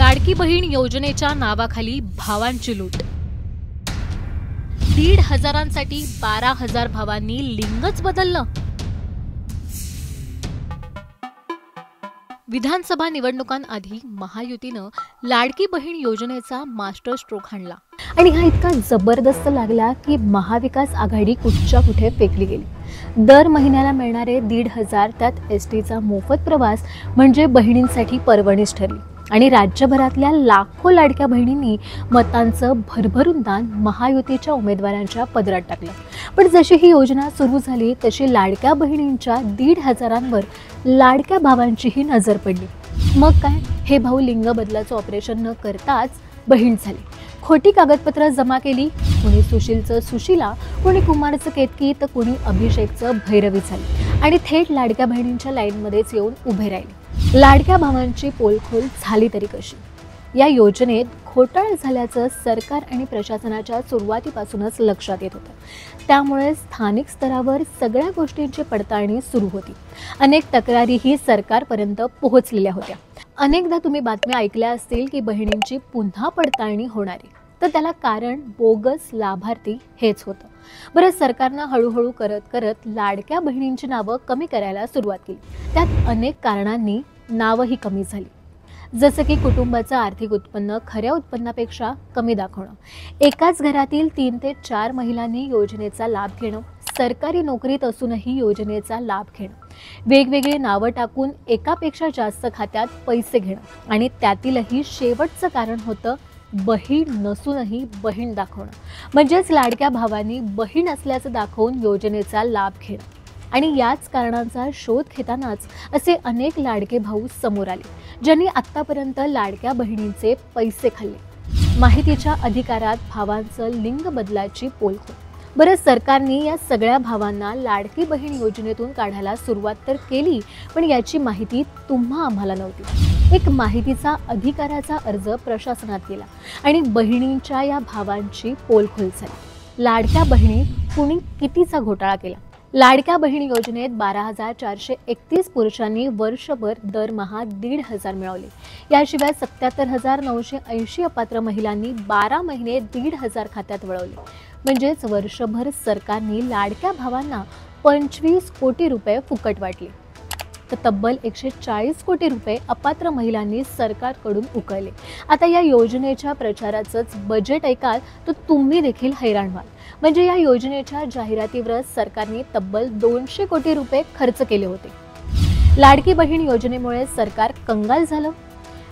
लाडकी बहीण योजनेच्या नावाखाली भावांची लूट। 1,500 12,000 भावांनी लिंगच बदललं। विधानसभा निवडणुकांआधी महायुतीनं लाडकी बहीण योजनेचा मास्टर स्ट्रोक हाणला आणि हा इतका जबरदस्त लागला की महाविकास आघाडी कुठच्या कुठे फेकली गेली। दर महिन्याला मिळणारे 1,500 त्यात एसटीचा मोफत प्रवास म्हणजे बहिणींसाठी पर्वणीच ठरली आणि राज्यभरातल्या लाखो लाडक्या बहिणींनी मतांचं भरभरून दान महायुतीच्या उमेदवारांच्या पदरात टाकलं। पण जशी ही योजना सुरू झाली तशी लाडक्या बहिणींच्या 1,500 लाडक्या भावांचीही नजर पडली। मग काय, हे भाऊ लिंग बदलाचं ऑपरेशन न करताच बहीण झाली। खोटी कागदपत्र जमा केली, कोणी सुशीलचं सुशीला, कोणी कुमारचं केतकी तर कोणी अभिषेकचं भैरवी झाली आणि थेट लाडक्या बहिणींच्या लाईनमध्येच येऊन उभे राहिले। लाडक्या भावांची पोलखोल झाली तरी कशी? या योजनेत घोटाळा झाल्याचं सरकार आणि प्रशासनाच्या सुरुवातीपासूनच लक्षात येत होतं। त्यामुळे स्थानिक स्तरावर सगळ्या गोष्टींची पडताळणी सुरू होती। अनेक तक्रारीही सरकारपर्यंत पोहोचलेल्या होत्या। अनेकदा तुम्ही बातम्या ऐकल्या असतील की बहिणींची पुन्हा पडताळणी होणार आहे, तर त्याला कारण बोगस लाभार्थी हेच होतं। बरं, सरकारनं हळूहळू करत लाडक्या बहिणींची नावं कमी करायला सुरुवात केली। त्यात अनेक कारणांनी नावंही कमी झाली, जसं की कुटुंबाचं आर्थिक उत्पन्न खऱ्या उत्पन्नापेक्षा कमी दाखवणं, एकाच घरातील 3 ते 4 महिलांनी योजनेचा लाभ घेणं, सरकारी नोकरीत असूनही योजनेचा लाभ घेणं, वेगवेगळी नावं टाकून एकापेक्षा जास्त खात्यात पैसे घेणं आणि त्यातीलही शेवटचं कारण होतं बहीण नसूनही बहीण दाखवणं, म्हणजेच लाडक्या भावांनी बहीण असल्याचं दाखवून योजनेचा लाभ घेणं। आणि याच कारणांचा शोध घेतानाच असे अनेक लाडके भाऊ समोर आले ज्यांनी आत्तापर्यंत लाडक्या बहिणींचे पैसे खाल्ले। माहितीच्या अधिकारात भावांचं लिंग बदलाची पोलखोल। बरं, सरकारने या सगळ्या भावांना लाडकी बहीण योजनेतून काढायला सुरुवात तर केली, पण याची माहिती तुम्हा आम्हाला नव्हती। एक माहितीचा अधिकाराचा अर्ज प्रशासनात गेला आणि बहिणींच्या या भावांची पोलखोल झाली। लाडक्या बहिणी कुणी कितीचा घोटाळा केला? लाडक्या बहीण योजनेत 12,431 पुरुषांनी वर्षभर दरमहा 1,500 मिळवले। याशिवाय 77,980 अपात्र महिलांनी 12 महिने 1,500 खात्यात वळवले। म्हणजेच वर्षभर सरकारने लाडक्या भावांना 25 कोटी रुपये फुकट वाटले, तर तब्बल 140 कोटी रुपये अपात्र महिलांनी सरकारकडून उकळले। आता या योजनेच्या प्रचाराचंच बजेट ऐकाल तर तुम्ही देखील हैराण व्हाल। म्हणजे या योजनेच्या जाहिरातीवर सरकारने तब्बल 200 कोटी रुपये खर्च केले होते। लाडकी बहीण योजनेमुळे सरकार कंगाल झालं।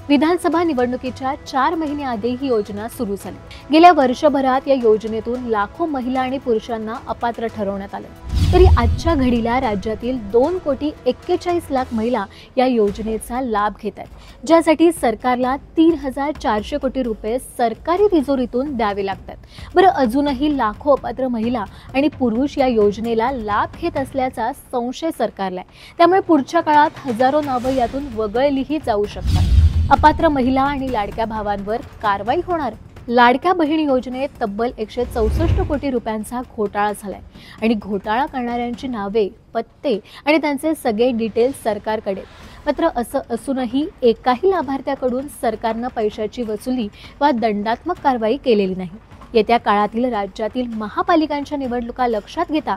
विधानसभा निवडणुकीच्या 4 महिने आधी ही योजना सुरू झाली। गेल्या वर्षभरात या योजनेतून लाखो महिला आणि पुरुषांना अपात्र ठरवण्यात आलं। तरी आजच्या घडीला राज्यातील 2,41,00,000 महिला या योजनेचा लाभ घेत आहेत, ज्यासाठी सरकारला 3,400 कोटी रुपये सरकारी तिजोरीतून द्यावे लागतात। बरं, अजूनही लाखो अपात्र महिला आणि पुरुष या योजनेला लाभ घेत असल्याचा संशय सरकारला आहे। त्यामुळे पुढच्या काळात हजारो नावं यातून वगळलीही जाऊ शकतात। अपात्र महिला आणि लाडक्या भावांवर कारवाई होणार। लाडक्या बहीण योजनेत तब्बल 164 कोटी रुपयांचा घोटाळा झालाय आणि घोटाळा करणाऱ्यांची नावे, पत्ते आणि त्यांचे सगळे डिटेल्स सरकारकडे। मात्र असं असूनही एकाही लाभार्थ्याकडून सरकारनं पैशाची वसुली वा दंडात्मक कारवाई केलेली नाही। येत्या काळातील राज्यातील महापालिकांच्या निवडणुका लक्षात घेता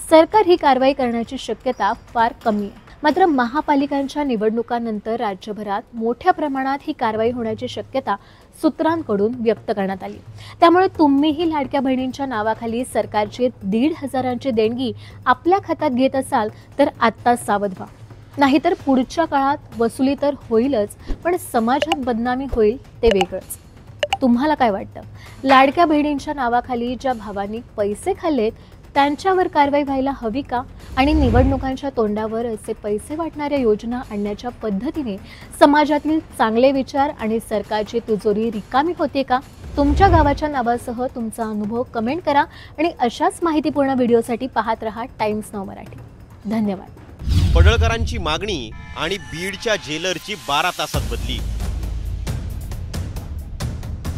सरकार ही कारवाई करण्याची शक्यता फार कमी आहे। मात्र महापालिकांच्या निवडणुकांनंतर राज्यभरात मोठ्या प्रमाणात ही कारवाई होण्याची शक्यता सूत्रांकडून व्यक्त करण्यात आली। त्यामुळे तुम्हीही लाडक्या बहिणींच्या नावाखाली सरकारची 1,500ची देणगी आपल्या खात्यात घेत असाल तर आत्ताच सावध व्हा, नाहीतर पुढच्या काळात वसुली तर होईलच, पण समाजात बदनामी होईल ते वेगळंच। तुम्हाला काय वाटतं? लाडक्या बहिणींच्या नावाखाली ज्या भावांनी पैसे खाल्लेत त्यांच्यावर कारवाई व्हायला हवी का? आणि निवडणुकांच्या तोंडावर असे पैसे वाटणाऱ्या योजना आणण्याच्या पद्धतीने समाजातील चांगले विचार आणि सरकारची तिजोरी रिकामी होते का? तुमच्या गावाच्या नावासह तुमचा अनुभव कमेंट करा आणि अशाच माहितीपूर्ण व्हिडिओसाठी पाहत रहा टाइम्स नाऊ मराठी। धन्यवाद। पडळकरांची मागणी आणि बीडच्या जेलरची 12 तासात बदली।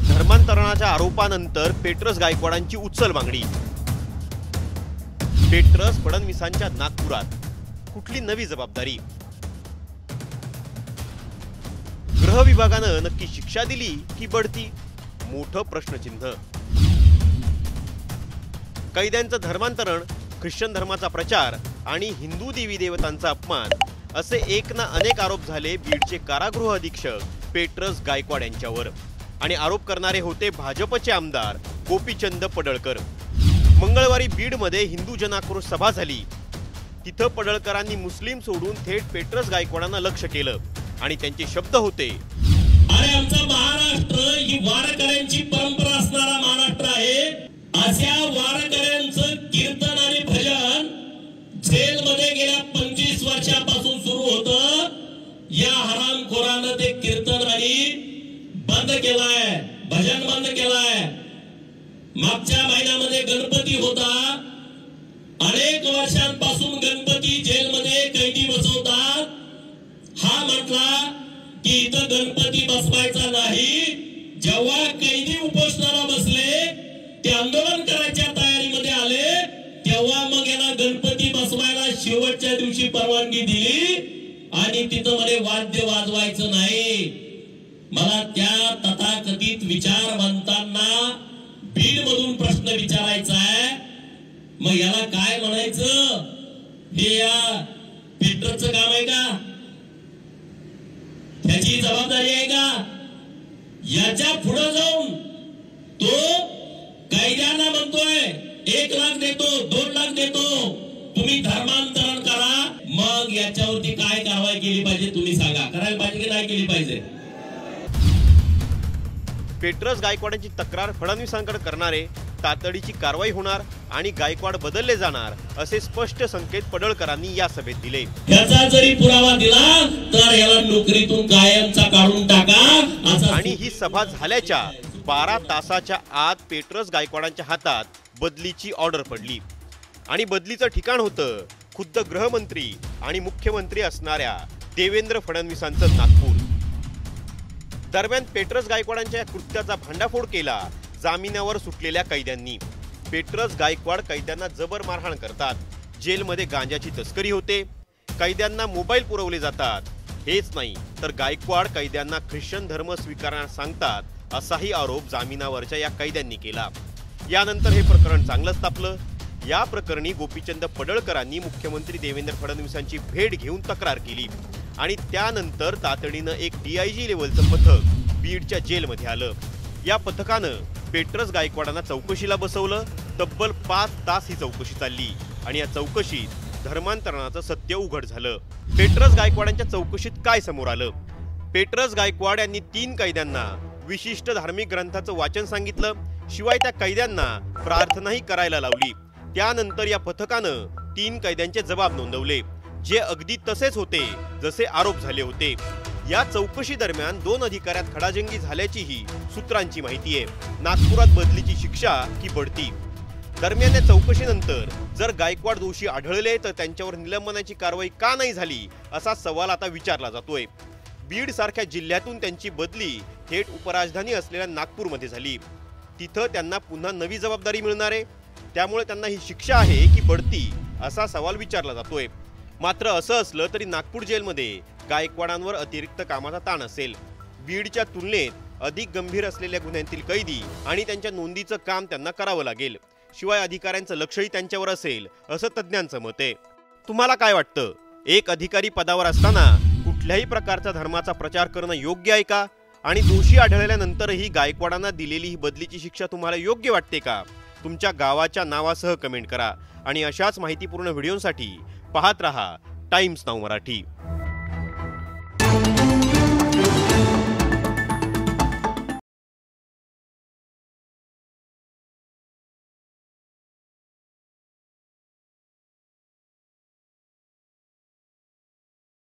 धर्मांतरणाच्या आरोपानंतर पेट्रस गायकवाडांची उचल मागणी। पेट्रस फडणवीसांच्या नागपुरात कुठली नवी जबाबदारी? गृह विभागानं नक्की शिक्षा दिली की बढती, मोठं प्रश्नचिन्ह. कैद्यांचं धर्मांतरण, ख्रिश्चन धर्माचा प्रचार आणि हिंदू देवी देवतांचा अपमान असे एक ना अनेक आरोप झाले बीडचे कारागृह अधीक्षक पेट्रस गायकवाड यांच्यावर. आणि आरोप करणारे होते भाजपचे आमदार गोपीचंद पडळकर. मंगळवारी बीडमध्ये हिंदू जनाक्रोश सभा झाली. तिथं पडळकरांनी मुस्लिम सोडून थेट पेट्रस गायकवाडांना लक्ष्य केलं आणि त्यांचे शब्द होते, अरे आमचा महाराष्ट्र ही वारकऱ्यांची परंपरा असणारा महाराष्ट्र आहे. अशा वारकऱ्यांचं कीर्तन आणि भजन जेलमध्ये गेल्या 25 वर्षापासून सुरू होतं. या हरामखोरानं ते कीर्तन आणि बंद केलाय, भजन बंद केलाय. मागच्या महिन्यामध्ये गणपती होता. अनेक वर्षांपासून गणपती जेलमध्ये कैदी बसवतात. हा म्हटला की इथं गणपती बसवायचा नाही. जेव्हा कैदी उपोषणाला बसले, ते आंदोलन करायच्या तयारीमध्ये आले, तेव्हा मग याला गणपती बसवायला शेवटच्या दिवशी परवानगी दिली आणि तिथं म्हणे वाद्य वाजवायचं नाही. मला त्या तथाकथित विचारवंतांना बीड मधून प्रश्न विचारायचा आहे, मग याला काय म्हणायचं? हे या पेट्रसचं काम आहे का? त्याची जबाबदारी आहे का? याच्या पुढे जाऊन तो कैद्यांना म्हणतोय 1 लाख देतो, 2 लाख देतो, तुम्ही धर्मांतरण करा. मग याच्यावरती काय कारवाई केली पाहिजे तुम्ही सांगा. करायला पाहिजे की नाही केली पाहिजे? पेट्रस गायकवाडांची तक्रार फडणवीसांकडे करणारे, तातडीची कारवाई होणार आणि गायकवाड बदलले जाणार असे स्पष्ट संकेत पडळकरांनी या सभेत दिले. याचा जरी पुरावा दिला तर याला नोकरीतून कायमचा काढून टाका. आणि ही सभा झाल्याच्या 12 तासाच्या आत पेट्रस गायकवाडांच्या हातात बदलीची ऑर्डर पडली. आणि बदलीचं ठिकाण होतं खुद्द गृहमंत्री आणि मुख्यमंत्री असणाऱ्या देवेंद्र फडणवीसांचं नागपूर. दरम्यान पेट्रस गायकवाडांच्या या कृत्याचा भांडाफोड केला जामिनावर सुटलेल्या कैद्यांनी. पेट्रस गायकवाड कैद्यांना जबर मारहाण करतात. जेलमध्ये गांजाची तस्करी होते. कैद्यांना मोबाईल पुरवले जातात. हेच नाही तर गायकवाड कैद्यांना ख्रिश्चन धर्म स्वीकारण्यास सांगतात असाही आरोप जामिनावरच्या या कैद्यांनी केला. यानंतर हे प्रकरण चांगलंच तापलं. या प्रकरणी गोपीचंद पडळकरांनी मुख्यमंत्री देवेंद्र फडणवीसांची भेट घेऊन तक्रार केली आणि त्यानंतर तातडीनं एक DIG लेव्हलचं पथक बीडच्या जेलमध्ये आलं. या पथकानं पेट्रस गायकवाडांना चौकशीला बसवलं. तब्बल 5 तास ही चौकशी चालली आणि या चौकशीत धर्मांतरणाचं सत्य उघड झालं. पेट्रस गायकवाडांच्या चौकशीत काय समोर आलं? पेट्रस गायकवाड यांनी 3 कैद्यांना विशिष्ट धार्मिक ग्रंथाचं वाचन सांगितलं. शिवाय त्या कैद्यांना प्रार्थनाही करायला लावली. त्यानंतर या पथकानं 3 कैद्यांचे जबाब नोंदवले, जे अगदी तसेच होते जसे आरोप झाले होते. या चौकशी दरम्यान 2 अधिकाऱ्यात खडाजंगी झाल्याचीही सूत्रांची माहिती आहे. नागपुरात बदलीची शिक्षा की बढती? दरम्यान या चौकशीनंतर जर गायकवाड दोषी आढळले तर त्यांच्यावर निलंबनाची कारवाई का नाही झाली असा सवाल आता विचारला जातोय. बीड सारख्या जिल्ह्यातून त्यांची बदली थेट उपराजधानी असलेल्या नागपूरमध्ये झाली. तिथं त्यांना पुन्हा नवी जबाबदारी मिळणार आहे. त्यामुळे त्यांना ही शिक्षा आहे की बढती असा सवाल विचारला जातोय. मात्र असं असलं तरी नागपूर जेलमध्ये गायकवाडांवर अतिरिक्त कामाचा ताण असेल. बीडच्या तुलनेत अधिक गंभीर असलेल्या गुन्ह्यांतील कैदी आणि त्यांच्या नोंदीचं काम त्यांना करावं लागेल. शिवाय अधिकाऱ्यांचं लक्षही त्यांच्यावर असेल असं तज्ज्ञांचं मत आहे. तुम्हाला काय वाटतं? एक अधिकारी पदावर असताना कुठल्याही प्रकारचा धर्माचा प्रचार करणं योग्य आहे का? आणि दोषी आढळल्यानंतरही गायकवाडांना दिलेली ही बदलीची शिक्षा तुम्हाला योग्य वाटते का? तुमच्या गावाच्या नावासह कमेंट करा आणि अशाच माहितीपूर्ण व्हिडिओसाठी पाहत रहा टाइम्स नाऊ मराठी.